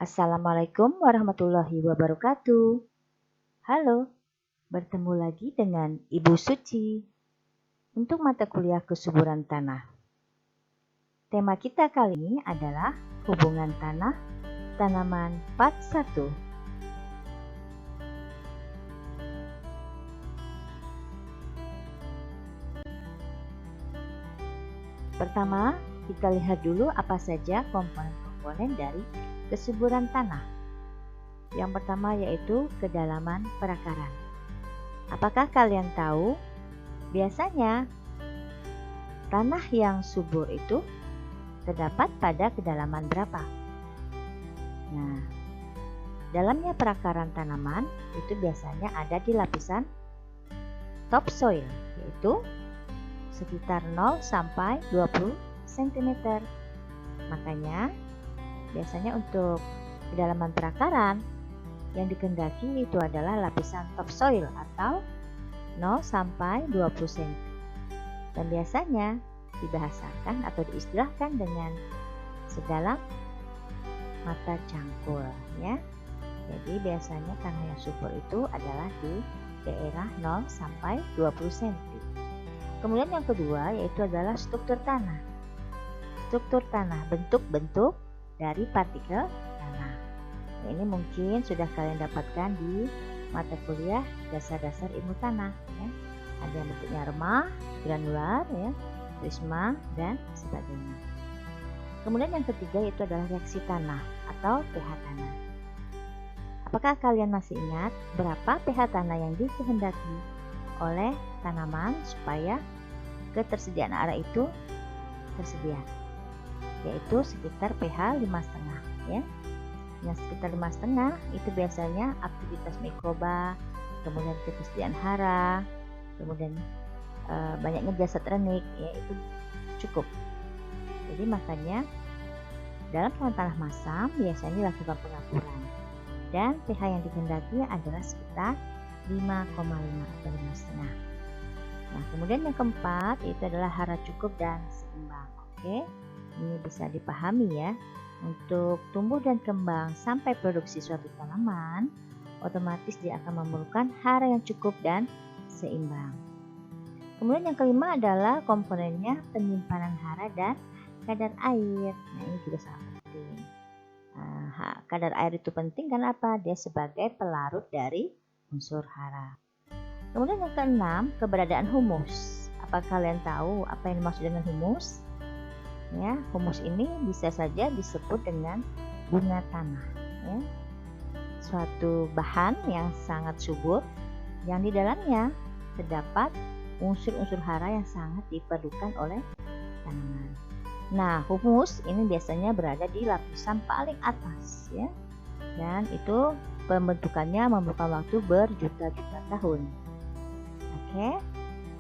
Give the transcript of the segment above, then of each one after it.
Assalamualaikum warahmatullahi wabarakatuh. Halo, bertemu lagi dengan Ibu Suci untuk mata kuliah kesuburan tanah. Tema kita kali ini adalah hubungan tanah, tanaman part 1. Pertama, kita lihat dulu apa saja komponen-komponen dari kesuburan tanah. Yang pertama yaitu kedalaman perakaran. Apakah kalian tahu? Biasanya tanah yang subur itu terdapat pada kedalaman berapa? Nah, dalamnya perakaran tanaman itu biasanya ada di lapisan topsoil, yaitu sekitar 0 sampai 20 cm. Makanya biasanya untuk kedalaman perakaran yang dikehendaki itu adalah lapisan topsoil atau 0 sampai 20 cm. Dan biasanya dibahasakan atau diistilahkan dengan sedalam mata cangkul ya. Jadi biasanya tanah yang subur itu adalah di daerah 0 sampai 20 cm. Kemudian yang kedua yaitu adalah struktur tanah. Struktur tanah, bentuk-bentuk dari partikel tanah. Nah, ini mungkin sudah kalian dapatkan di mata kuliah dasar-dasar ilmu tanah ya. Ada yang bentuknya remah, granular ya, prisma dan sebagainya. Kemudian yang ketiga yaitu adalah reaksi tanah atau pH tanah. Apakah kalian masih ingat berapa pH tanah yang dikehendaki oleh tanaman supaya ketersediaan air itu tersedia? Yaitu sekitar pH 5,5 ya. Yang sekitar 5,5 itu biasanya aktivitas mikroba, kemudian ketersediaan hara, kemudian banyaknya jasad renik ya, itu cukup. Jadi makanya dalam tanah masam biasanya dilakukan pengapuran dan pH yang dikehendaki adalah sekitar 5,5 atau 5,5. Nah, kemudian yang keempat itu adalah hara cukup dan seimbang. Oke, ini bisa dipahami ya. Untuk tumbuh dan kembang sampai produksi suatu tanaman, otomatis dia akan memerlukan hara yang cukup dan seimbang. Kemudian yang kelima adalah komponennya penyimpanan hara dan kadar air. Nah, ini juga sangat penting. Kadar air itu penting karena apa? Dia sebagai pelarut dari unsur hara. Kemudian yang keenam, keberadaan humus. Apa kalian tahu apa yang dimaksud dengan humus? Ya, humus ini bisa saja disebut dengan bunga tanah. Ya. Suatu bahan yang sangat subur yang di dalamnya terdapat unsur-unsur hara yang sangat diperlukan oleh tanaman. Nah, humus ini biasanya berada di lapisan paling atas ya. Dan itu pembentukannya memerlukan waktu berjuta-juta tahun. Oke.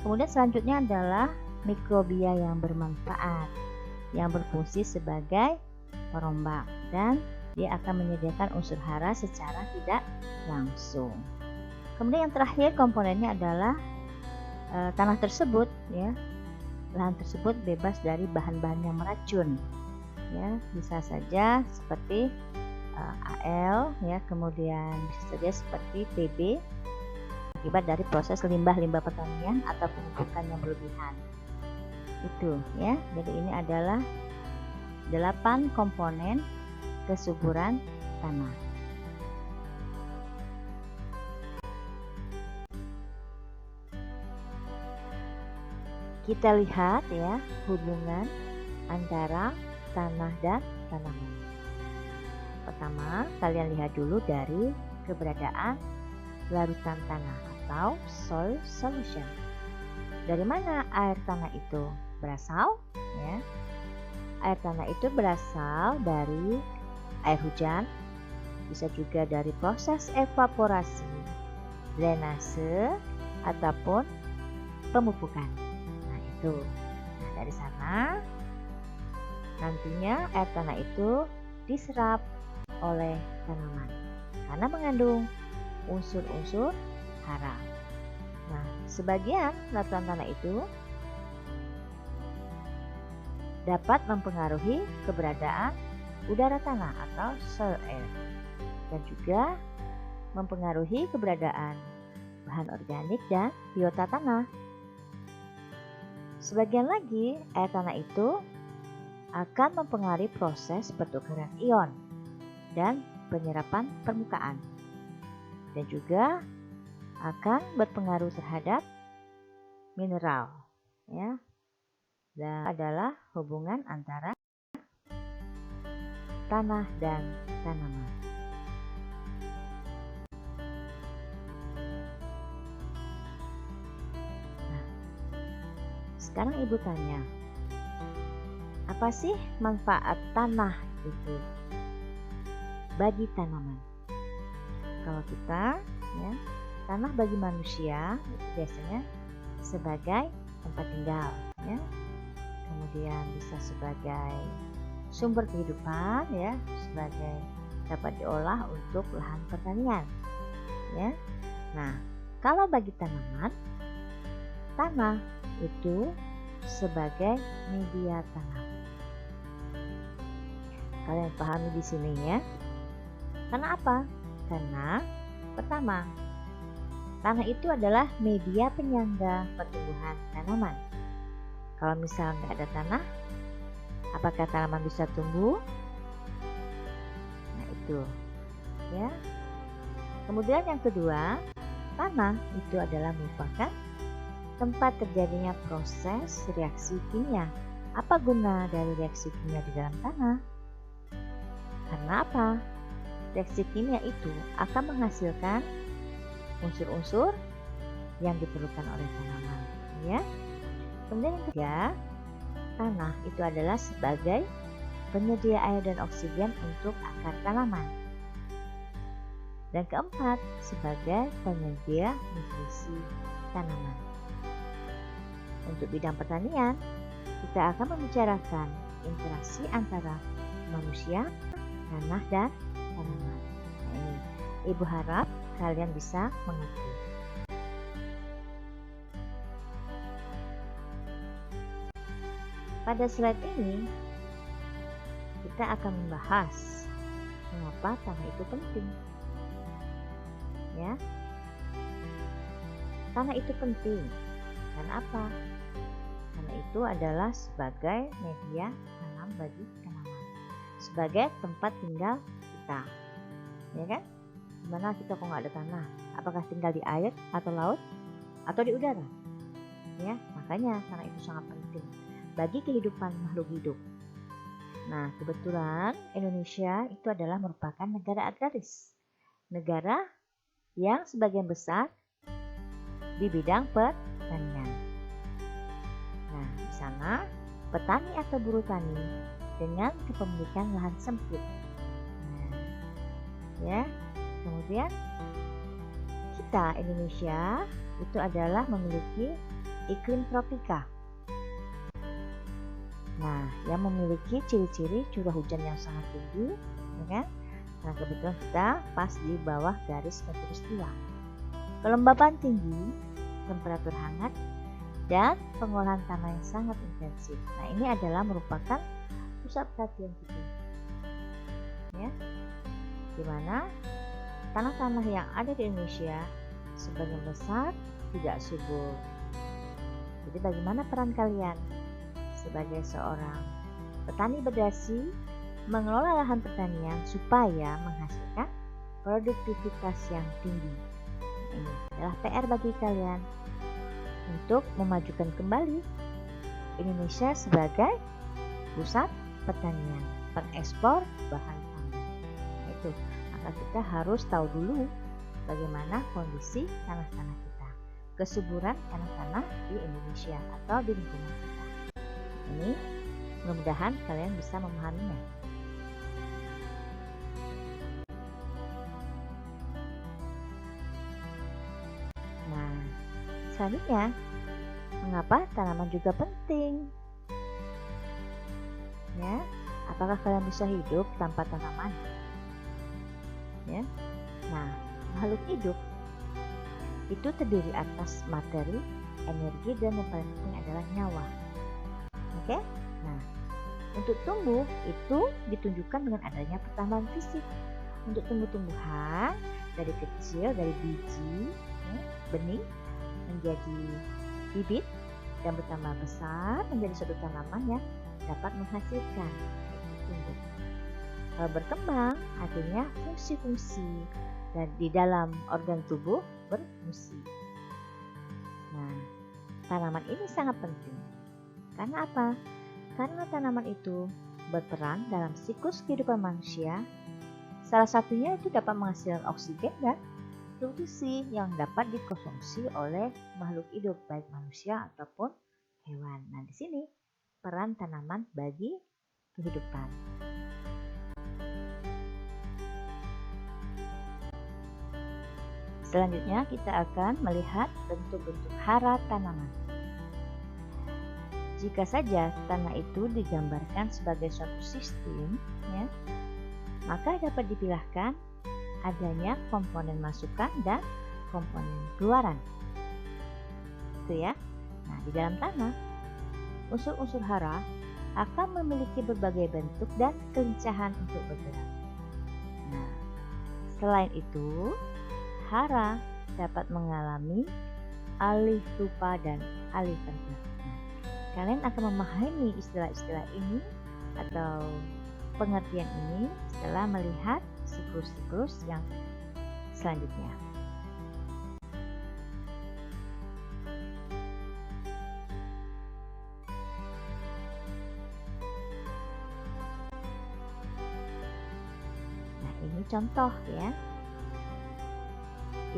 Kemudian selanjutnya adalah mikrobia yang bermanfaat, yang berfungsi sebagai perombak dan dia akan menyediakan unsur hara secara tidak langsung. Kemudian yang terakhir komponennya adalah tanah tersebut ya. Lahan tersebut bebas dari bahan-bahan yang meracun. Ya, bisa saja seperti AL ya, kemudian bisa saja seperti TB akibat dari proses limbah-limbah pertanian atau pemupukan yang berlebihan. Itu ya. Jadi ini adalah 8 komponen kesuburan tanah. Kita lihat ya hubungan antara tanah dan tanaman. Pertama, kalian lihat dulu dari keberadaan larutan tanah atau soil solution. Dari mana air tanah itu berasal? Ya. Air tanah itu berasal dari air hujan, bisa juga dari proses evaporasi, drainase, ataupun pemupukan. Nah itu. Nah, dari sana nantinya air tanah itu diserap oleh tanaman karena mengandung unsur-unsur hara. Nah, sebagian larutan tanah itu dapat mempengaruhi keberadaan udara tanah atau soil air, dan juga mempengaruhi keberadaan bahan organik dan biota tanah. Sebagian lagi, air tanah itu akan mempengaruhi proses pertukaran ion dan penyerapan permukaan, dan juga akan berpengaruh terhadap mineral, ya. Dan adalah hubungan antara tanah dan tanaman. Nah, sekarang Ibu tanya, apa sih manfaat tanah itu bagi tanaman? Kalau kita, ya, tanah bagi manusia itu biasanya sebagai tempat tinggal, ya. Kemudian bisa sebagai sumber kehidupan, ya, sebagai dapat diolah untuk lahan pertanian, ya. Nah, kalau bagi tanaman, tanah itu sebagai media tanam. Kalian pahami di sini, ya. Karena apa? Karena pertama, tanah itu adalah media penyangga pertumbuhan tanaman. Kalau misal nggak ada tanah, apakah tanaman bisa tumbuh? Nah, itu, ya. Kemudian yang kedua, tanah itu adalah merupakan tempat terjadinya proses reaksi kimia. Apa guna dari reaksi kimia di dalam tanah? Karena apa? Reaksi kimia itu akan menghasilkan unsur-unsur yang diperlukan oleh tanaman, ya. Kemudian yang ketiga, tanah itu adalah sebagai penyedia air dan oksigen untuk akar tanaman. Dan keempat, sebagai penyedia nutrisi tanaman. Untuk bidang pertanian, kita akan membicarakan interaksi antara manusia, tanah, dan tanaman. Nah, ini Ibu harap kalian bisa mengerti. Pada slide ini, kita akan membahas mengapa tanah itu penting. Ya, tanah itu penting. Karena apa? Tanah itu adalah sebagai media tanam bagi tanaman, sebagai tempat tinggal kita, ya kan? Gimana kita kok nggak ada tanah? Apakah tinggal di air atau laut atau di udara? Ya, makanya tanah itu sangat penting bagi kehidupan makhluk hidup. Nah, kebetulan Indonesia itu adalah merupakan negara agraris, negara yang sebagian besar di bidang pertanian. Nah, di sana petani atau buruh tani dengan kepemilikan lahan sempit. Nah, ya, kemudian kita Indonesia itu adalah memiliki iklim tropika. Nah, yang memiliki ciri-ciri curah hujan yang sangat tinggi, ya kan? Nah, kebetulan kita pas di bawah garis khatulistiwa. Kelembapan tinggi, temperatur hangat, dan pengolahan tanah yang sangat intensif. Nah, ini adalah merupakan pusat perhatian kita, ya, di mana tanah-tanah yang ada di Indonesia sebagian besar tidak subur. Jadi, bagaimana peran kalian sebagai seorang petani berdasi mengelola lahan pertanian supaya menghasilkan produktivitas yang tinggi? Ini adalah PR bagi kalian untuk memajukan kembali Indonesia sebagai pusat pertanian, pengekspor bahan pangan. Itu, maka kita harus tahu dulu bagaimana kondisi tanah-tanah kita, kesuburan tanah-tanah di Indonesia atau di lingkungan kita. Ini mudah-mudahan kalian bisa memahaminya. Nah, selanjutnya, mengapa tanaman juga penting? Ya, apakah kalian bisa hidup tanpa tanaman? Ya, nah, makhluk hidup itu terdiri atas materi, energi, dan yang paling penting adalah nyawa. Oke? Nah, Untuk tumbuh itu ditunjukkan dengan adanya pertambahan fisik. Untuk tumbuh-tumbuhan dari kecil, dari biji, benih menjadi bibit dan bertambah besar menjadi suatu tanaman yang dapat menghasilkan tumbuh. Kalau berkembang artinya fungsi-fungsi dan di dalam organ tubuh berfungsi. Nah, tanaman ini sangat penting. Karena apa? Karena tanaman itu berperan dalam siklus kehidupan manusia. Salah satunya itu dapat menghasilkan oksigen dan nutrisi yang dapat dikonsumsi oleh makhluk hidup, baik manusia ataupun hewan. Nah, di sini peran tanaman bagi kehidupan. Selanjutnya kita akan melihat bentuk-bentuk hara tanaman. Jika saja tanah itu digambarkan sebagai suatu sistem, maka dapat dipilahkan adanya komponen masukan dan komponen keluaran. Itu ya. Nah, di dalam tanah, unsur-unsur hara akan memiliki berbagai bentuk dan kelincahan untuk bergerak. Nah, selain itu, hara dapat mengalami alih rupa dan alih tempat. Kalian akan memahami istilah-istilah ini atau pengertian ini setelah melihat siklus-siklus yang selanjutnya. Nah, ini contoh ya.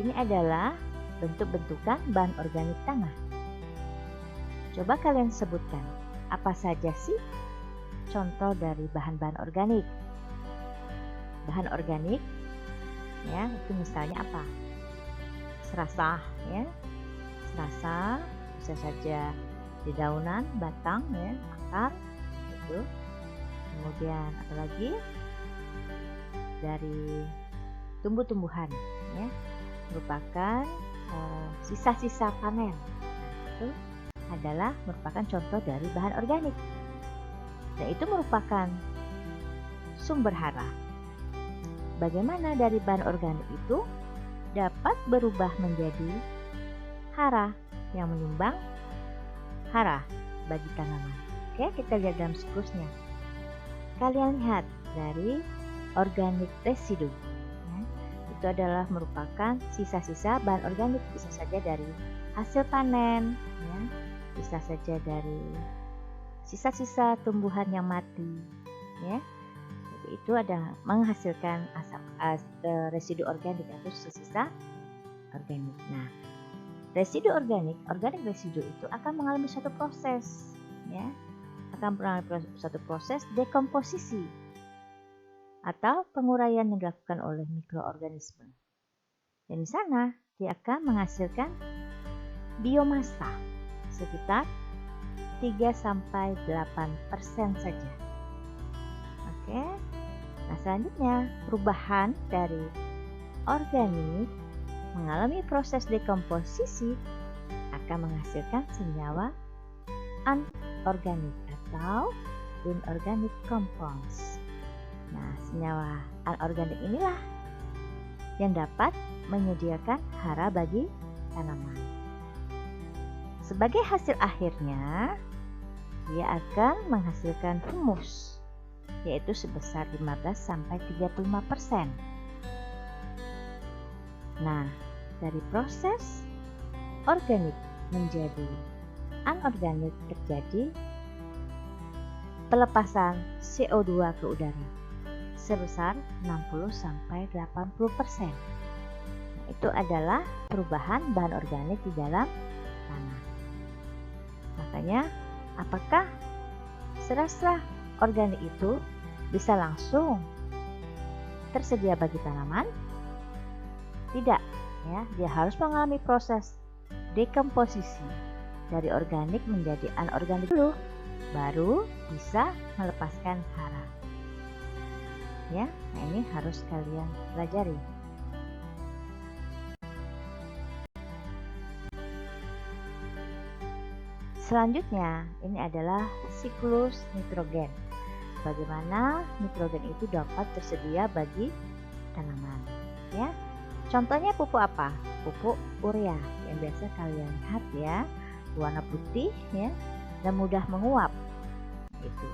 Ini adalah bentuk-bentukan bahan organik tanah. Coba kalian sebutkan, apa saja sih contoh dari bahan-bahan organik? Bahan organik, ya, itu misalnya apa? Serasa, ya. Serasa bisa saja di daunan, batang, ya, akar, itu. Kemudian apalagi dari tumbuh-tumbuhan, ya, merupakan sisa-sisa panen. Itu adalah merupakan contoh dari bahan organik. Dan itu merupakan sumber hara. Bagaimana dari bahan organik itu dapat berubah menjadi hara yang menyumbang hara bagi tanaman. Oke, kita lihat dalam siklusnya. Kalian lihat dari organic residu. Itu adalah merupakan sisa-sisa bahan organik, bisa saja dari hasil panen, ya, bisa saja dari sisa-sisa tumbuhan yang mati, ya. Jadi itu ada menghasilkan residu organik atau sisa-sisa organik. Nah, residu organik residu itu akan mengalami suatu proses, ya, akan mengalami suatu proses dekomposisi atau penguraian yang dilakukan oleh mikroorganisme. Dan di sana dia akan menghasilkan biomasa sekitar 3-8% saja. Oke. Nah, selanjutnya perubahan dari organik mengalami proses dekomposisi akan menghasilkan senyawa anorganik atau inorganic compounds. Nah, senyawa anorganik inilah yang dapat menyediakan hara bagi tanaman. Sebagai hasil akhirnya, dia akan menghasilkan humus, yaitu sebesar 15-35%. Nah, dari proses organik menjadi anorganik terjadi pelepasan CO2 ke udara sebesar 60-80%. Nah, itu adalah perubahan bahan organik di dalam tanah. Makanya, apakah serasa organik itu bisa langsung tersedia bagi tanaman? Tidak, ya, dia harus mengalami proses dekomposisi dari organik menjadi anorganik dulu, baru bisa melepaskan hara. Ya, nah ini harus kalian pelajari. Selanjutnya, ini adalah siklus nitrogen. bagaimana nitrogen itu dapat tersedia bagi tanaman. Ya, contohnya pupuk apa? Pupuk urea yang biasa kalian lihat ya, warna putih ya, dan mudah menguap. Itu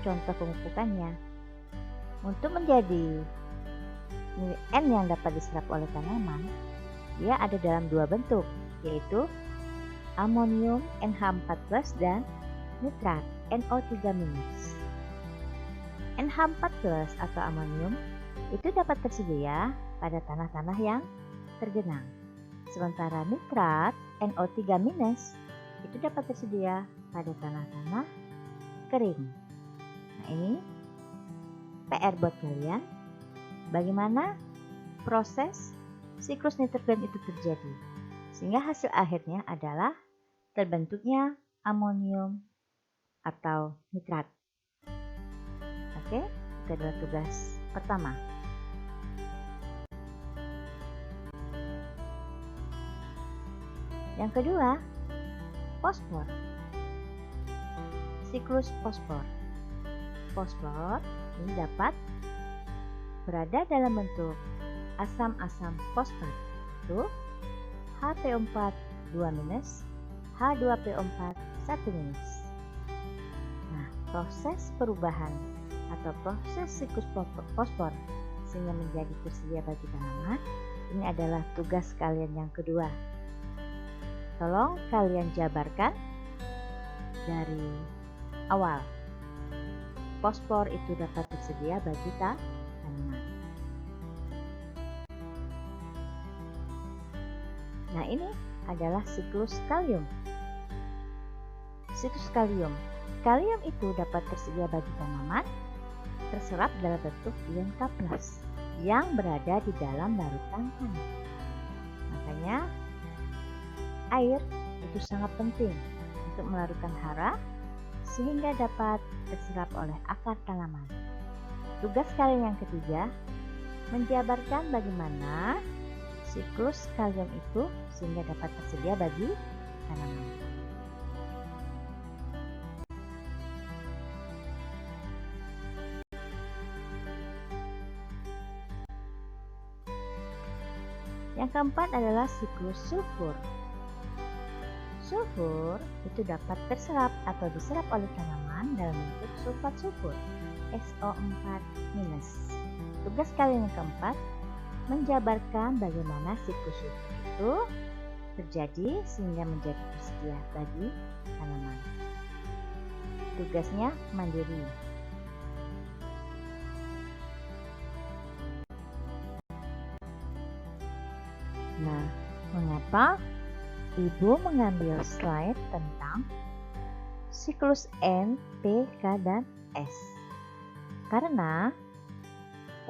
contoh pemupukannya. Untuk menjadi N yang dapat diserap oleh tanaman, dia ada dalam dua bentuk, yaitu amonium NH4+ dan nitrat NO3-. NH4+ atau amonium itu dapat tersedia pada tanah-tanah yang tergenang. Sementara nitrat NO3- itu dapat tersedia pada tanah-tanah kering. Nah, ini PR buat kalian. Bagaimana proses siklus nitrogen itu terjadi, sehingga hasil akhirnya adalah terbentuknya amonium atau nitrat. Oke, itu adalah tugas pertama. Yang kedua, fosfor. Siklus fosfor. Fosfor ini dapat berada dalam bentuk asam-asam fosfat, itu HPO4 2-, H2PO4 1-. Nah, proses perubahan atau proses siklus fosfor sehingga menjadi tersedia bagi tanaman, ini adalah tugas kalian yang kedua. Tolong kalian jabarkan dari awal. Fosfor itu dapat tersedia bagi tanaman. Nah, ini adalah siklus kalium. Siklus kalium. Kalium itu dapat tersedia bagi tanaman terserap dalam bentuk ion K+ yang berada di dalam larutan tanah. Makanya air itu sangat penting untuk melarutkan hara sehingga dapat terserap oleh akar tanaman. Tugas kalian yang ketiga, menjabarkan bagaimana siklus kalium itu sehingga dapat tersedia bagi tanaman. Yang keempat adalah siklus sulfur. Sulfur itu dapat terserap atau diserap oleh tanaman dalam bentuk sulfat sulfur, SO4-. Tugas kalian yang keempat, menjabarkan bagaimana siklus sulfur itu terjadi sehingga menjadi tersedia bagi tanaman. Tugasnya mandiri. Nah, mengapa Ibu mengambil slide tentang siklus N, P, K, dan S? Karena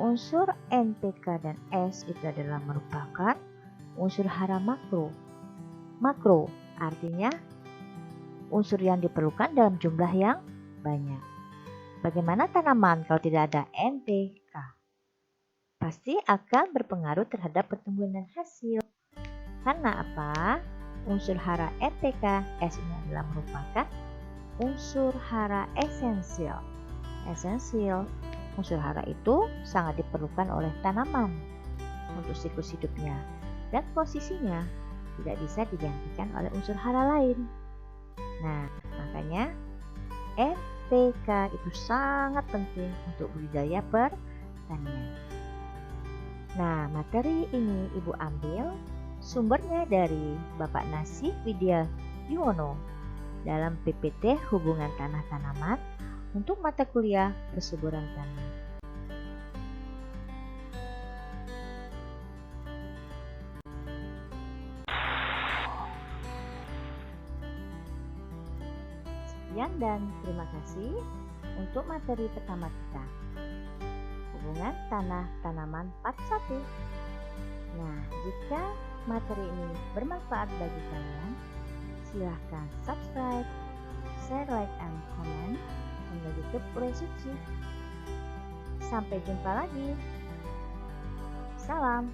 unsur N, P, K, dan S itu adalah merupakan unsur hara makro. Makro artinya unsur yang diperlukan dalam jumlah yang banyak. Bagaimana tanaman kalau tidak ada N, P, K? Pasti akan berpengaruh terhadap pertumbuhan dan hasil. Karena apa? Unsur hara NPK S ini adalah merupakan unsur hara esensial. Esensial, unsur hara itu sangat diperlukan oleh tanaman untuk siklus hidupnya dan posisinya tidak bisa digantikan oleh unsur hara lain. Nah, makanya NPK itu sangat penting untuk budidaya pertanian. Nah, materi ini Ibu ambil sumbernya dari Bapak Nasih Widya Yuwono dalam PPT Hubungan Tanah Tanaman untuk mata kuliah Persuburan Tanah. Sekian dan terima kasih untuk materi pertama kita, Hubungan Tanah Tanaman Part 1. Nah, jika materi ini bermanfaat bagi kalian, silahkan subscribe, share, like, and comment di YouTube Pura Suci. Sampai jumpa lagi. Salam.